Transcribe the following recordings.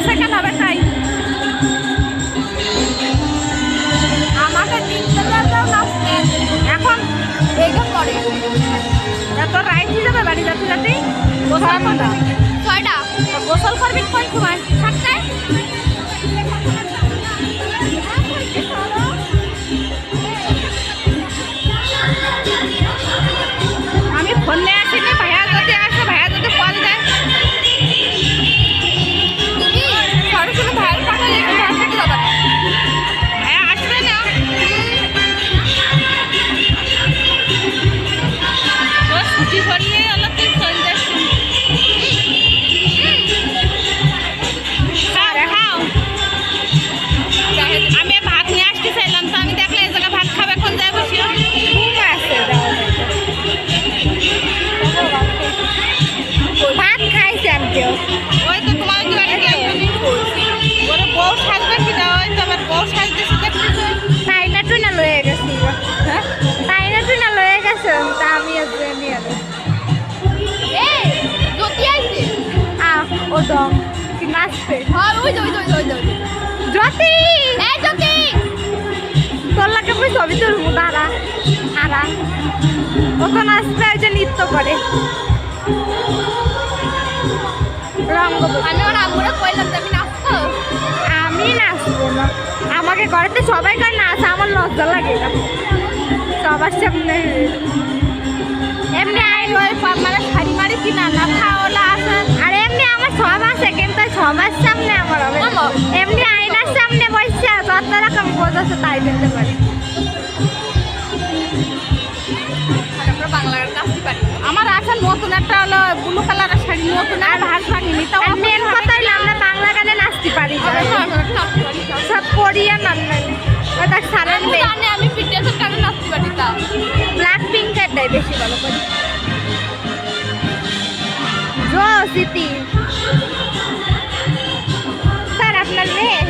second হবে তাই আমাকে এখন এইটা পরে এত রাইট যাবে বাড়ি যাতে যাতে গোসল করবে 6টা গোসল করবি কোন সময় 7টায় আমি ফোন নিয়ে আসিনি ভাইয়া যদি আসে ভাইয়া যদি কল দেয় সরাসরি ভাইয়ের পাঠালে ভাইয়া আসবে না ছুটি করলে অলপ তুই চলে যাচ্ছি খাও আমি ভাত নিয়ে আসতে চাইলাম তো আমি দেখলে এই জায়গায় ভাত খাবে এখন যাই বসি ভাত খাইছে আমি কেউ ওই তো তোমার কি বাড়ি কেউ ওরা বউ সাজবে কিনা ওই তো আমার বউ সাজতেছে দেখতেছে তাই না তুই না লয়ে গেছি হ্যাঁ তাই না তুই না লয়ে গেছে তা আমি আসবে নিয়ে এই জ্যোতি আইছে ও দম কি নাচবে হ্যাঁ ওই জ্যোতি এই জ্যোতি তোর লাগে আমি ছবি তুলবো দাঁড়া আরা ও তো নাচবে ওই যে নৃত্য করে আমি ওর আম্মুরে কইলাম যে আমি নাচবো আমি নাচবো না আমাকে ঘরেতে সবাই করে নাচ আমার লজ্জা লাগে না সবার সামনে এমনি আইন ওই মানে শাড়ি মারি কিনা না খাওয়ালা আছে আর এমনি আমার সব আছে কিন্তু সবার সামনে আমার হবে এমনি আয়নার সামনে বসছে যত রকম বোঝাচ্ছে তাই দিতে পারি বাংলার নাচতে পারি আমার আছে নতুন একটা হলো ব্লু কালারের শাড়ি নতুন আর ভাগ ভাঙিনি তাও মেন কথা হলো আমরা বাংলা গানে নাচতে পারি সব কোরিয়ান নাচতে ওটা সারেন জানি আমি বিটিএসের গানে নাচতে পারি তা ব্ল্যাক পিঙ্কের দেয় বেশি ভালো করে জো সিটি স্যার আপনার মেয়ে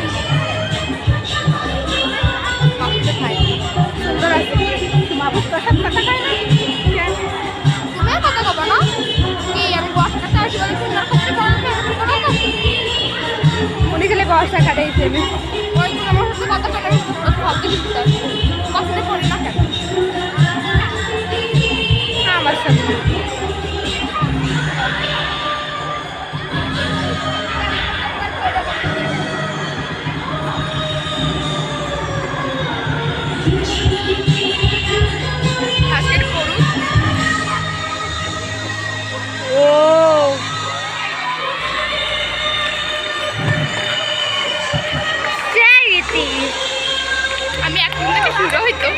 সুন্দর আছে বাবুর কথা কথা খায় না তুমি কথা কব না কি আমি বর্ষা কাটা আসি বলে সুন্দর করতে পারো না উনি গেলে বর্ষা কাটাইছে ওই তো আমার সাথে কথা কাটাই ভাবতে দিতে কথাটা পড়ে না কেন আমার সাথে আমি এখন থেকে শুরু হইতো